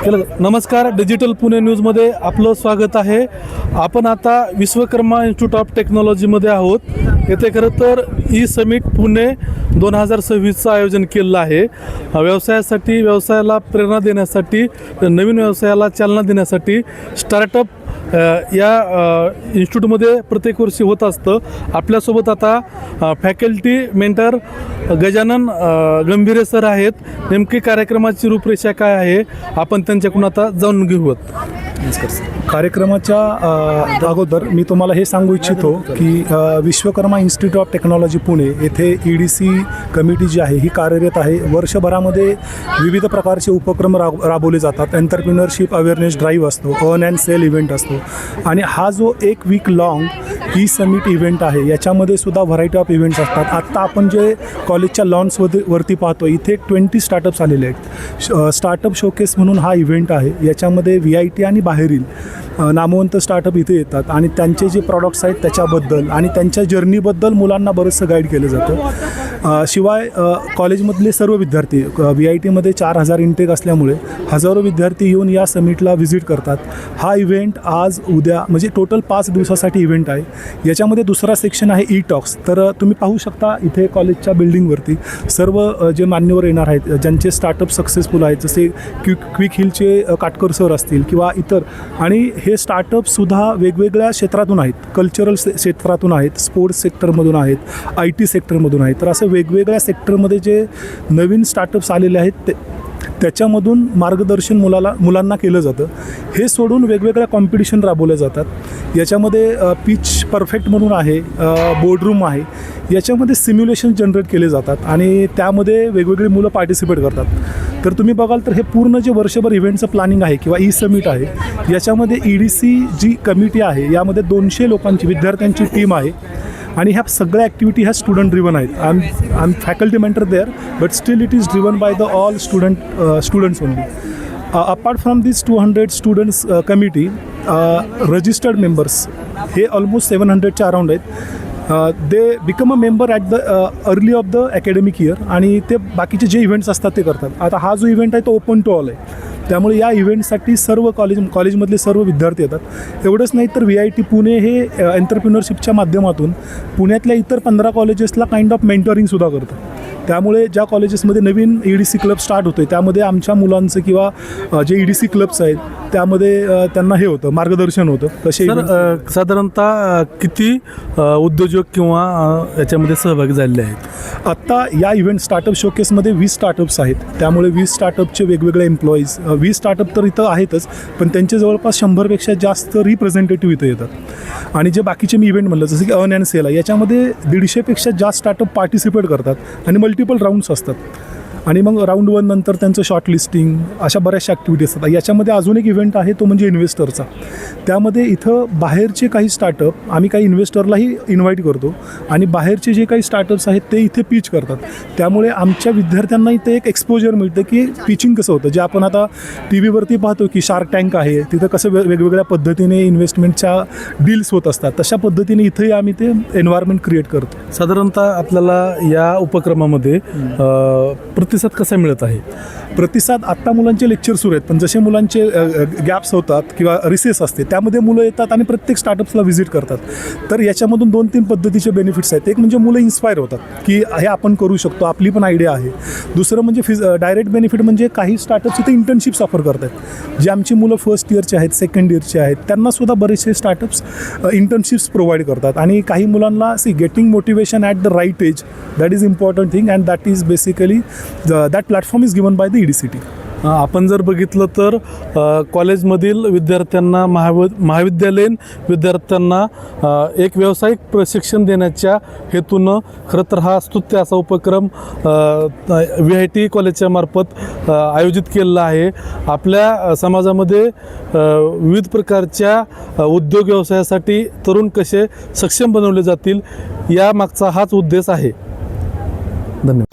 नमस्कार, डिजिटल पुणे न्यूजमध्ये आपलं स्वागत आहे. आपण आता विश्वकर्मा इन्स्टिट्यूट ऑफ टेक्नॉलॉजीमध्ये आहोत. येथे खरं तर ई समिट पुणे 2026चं आयोजन केलेलं आहे. व्यवसायासाठी, व्यवसायाला प्रेरणा देण्यासाठी, नवीन व्यवसायाला चालना देण्यासाठी स्टार्टअप या इन्स्टिट्यूटमध्ये प्रत्येक वर्षी होत असतं. आपल्यासोबत आता फॅकल्टी मेंटर गजानन गंभीरे सर आहेत. नेमकी कार्यक्रमाची रूपरेषा काय आहे आपण त्यांच्याकडून आता जाणून घेऊयात. कार्यक्रमाच्या अगोदर मी तुम्हाला हे सांगू इच्छितो की Vishwakarma institute of technology Pune येथे EDC कमिटी जी आहे ही कार्यरत आहे. वर्षभरामध्ये विविध प्रकारचे उपक्रम राबवले जातात. एंटरप्रिनरशिप अवेअरनेस ड्राईव्ह असतो, अर्न अँड सेल इव्हेंट असतो आणि हा जो 1 week long E summit event आहे याच्यामध्ये सुद्धा व्हरायटी ऑफ इव्हेंट्स असतात. आत्ता आपण जे कॉलेजच्या लॉन्चवरती पाहतो इथे 20 स्टार्टअप्स आलेले आहेत. स्टार्टअप शोकेस म्हणून हा इव्हेंट आहे. याच्यामध्ये VIT आणि बाहेरील नामवंत स्टार्टअप इथे येतात आणि त्यांचे जे प्रॉडक्ट्स आहेत त्याच्याबद्दल आणि त्यांच्या जर्नीबद्दल मुलांना बरंचसं गाईड केलं जातं. शिवाय कॉलेजमधले सर्व विद्यार्थी VITमध्ये 4000 इंटेक असल्यामुळे हजारो विद्यार्थी येऊन या समिटला व्हिजिट करतात. हा इव्हेंट आज उद्या म्हणजे टोटल 5 दिवसासाठी इव्हेंट आहे. याच्यामध्ये दुसरा सेक्शन आहे ई-टॉक्स. तर तुम्ही पाहू शकता इथे कॉलेजच्या बिल्डिंगवरती सर्व जे मान्यवर येणार आहेत, ज्यांचे स्टार्टअप सक्सेसफुल आहेत, जसे क्विक हिलचे काटकर सर असतील किंवा इतर. आणि हे स्टार्टअपसुद्धा वेगवेगळ्या क्षेत्रातून आहेत. कल्चरल क्षेत्रातून आहेत, स्पोर्ट्स सेक्टरमधून आहेत, IT सेक्टरमधून आहेत. तर असं वेगवेगळ्या सेक्टरमध्ये जे नवीन स्टार्टअप्स आलेले आहेत त्याच्यामधून मार्गदर्शन मुलांना केलं जातं. हे सोडून वेगवेगळ्या कॉम्पिटिशन राबवल्या जातात. याच्यामध्ये पिच परफेक्ट म्हणून आहे, बोर्डरूम आहे. याच्यामध्ये सिम्युलेशन जनरेट केले जातात आणि त्यामध्ये वेगवेगळी मुलं पार्टिसिपेट करतात. तर तुम्ही बघाल तर हे पूर्ण जे वर्षभर इव्हेंटचं प्लॅनिंग आहे किंवा ई समिट आहे याच्यामध्ये EDC जी कमिटी आहे यामध्ये 200 लोकांची विद्यार्थ्यांची टीम आहे आणि ह्या सगळ्या ॲक्टिव्हिटी ह्या स्टुडंट ड्रिवन आहेत. I am faculty mentor there but still it is driven by the all students only. Apart from this 200 students committee, registered members हे ऑलमोस्ट 700च्या अराउंड आहेत. They become a member at the early of the academic year आणि ते बाकीचे जे events असतात ते करतात. आता हा जो इव्हेंट आहे तो ओपन टू ऑल आहे. त्यामुळे या इव्हेंटसाठी सर्व कॉलेजमधले सर्व विद्यार्थी येतात. एवढंच नाही तर VIT पुणे हे एंटरप्रिनरशिपच्या माध्यमातून पुण्यातल्या इतर 15 कॉलेजेसला काइंड ऑफ मेंटरिंगसुद्धा करतं. त्यामुळे ज्या कॉलेजेसमध्ये नवीन EDC क्लब स्टार्ट होतो आहे त्यामध्ये आमच्या मुलांचं किंवा जे EDC क्लब्स आहेत त्यामध्ये त्यांना हे होतं, मार्गदर्शन होतं. कसे साधारणतः किती उद्योजक किंवा याच्यामध्ये सहभागी झालेले आहेत? आत्ता या इव्हेंट स्टार्टअप शोकेसमध्ये 20 स्टार्टअप्स आहेत. त्यामुळे 20 स्टार्टअपचे वेगवेगळे एम्प्लॉईज, 20 स्टार्टअप तर इथं आहेतच, पण त्यांचे जवळपास 100पेक्षा जास्त रिप्रेझेंटेटिव्ह इथं येतात. आणि जे बाकीचे मी इव्हेंट म्हणलं जसं की अर्न अँड सेल आहे याच्यामध्ये 150पेक्षा जास्त स्टार्टअप पार्टिसिपेट करतात आणि मल्टिपल राऊंड्स असतात. आणि मग राऊंड 1 नंतर त्यांचं शॉर्ट लिस्टिंग, अशा बऱ्याचशा ॲक्टिव्हिटी असतात. याच्यामध्ये अजून एक इव्हेंट आहे तो म्हणजे इन्व्हेस्टरचा. त्यामध्ये इथं बाहेरचे काही स्टार्टअप आम्ही काही इन्व्हेस्टरलाही इन्व्हाइट करतो आणि बाहेरचे जे काही स्टार्टअप्स आहेत ते इथे पिच करतात. त्यामुळे आमच्या विद्यार्थ्यांना इथे एक एक्सपोजर मिळतं की पिचिंग कसं होतं. जे आपण आता TV वरती पाहतो की शार्क टँक आहे, तिथं कसं वेगवेगळ्या पद्धतीने इन्व्हेस्टमेंटच्या डील्स होत असतात, तशा पद्धतीने इथेही आम्ही ते एन्व्हायरमेंट क्रिएट करतो. साधारणतः आपल्याला या उपक्रमामध्ये प्रतिसाद कसा मिळत आहे? प्रतिसाद आत्ता मुलांचे लेक्चर सुरू आहेत, पण जसे मुलांचे गॅप्स होतात किंवा रिसेस असते त्यामध्ये मुलं येतात आणि प्रत्येक स्टार्टअप्सला व्हिजिट करतात. तर याच्यामधून 2-3 पद्धतीचे बेनिफिट्स आहेत. एक म्हणजे मुलं इन्स्पायर होतात की हे आपण करू शकतो, आपली पण आयडिया आहे. दुसरं म्हणजे डायरेक्ट बेनिफिट म्हणजे काही स्टार्टअप्स इथे इंटर्नशिप्स ऑफर करतात. जे आमची मुलं फर्स्ट इयरचे आहेत, सेकंड इयरचे आहेत, त्यांनासुद्धा बरेचसे स्टार्टअप्स इंटर्नशिप्स प्रोव्हाइड करतात. आणि काही मुलांना getting motivation at the right age, that is important thing and that is basically that platform is given by the EDCT. आपण जर बघितलं तर कॉलेजमधील विद्यार्थ्यांना, महाविद्यालयीन विद्यार्थ्यांना एक व्यावसायिक प्रशिक्षण देण्याच्या हेतूनं खरं तर हा स्तुत्य असा उपक्रम VIT कॉलेजच्या मार्फत आयोजित केलेला आहे. आपल्या समाजामध्ये विविध प्रकारच्या उद्योग व्यवसायासाठी तरुण कसे सक्षम बनवले जातील यामागचा हाच उद्देश आहे. धन्यवाद.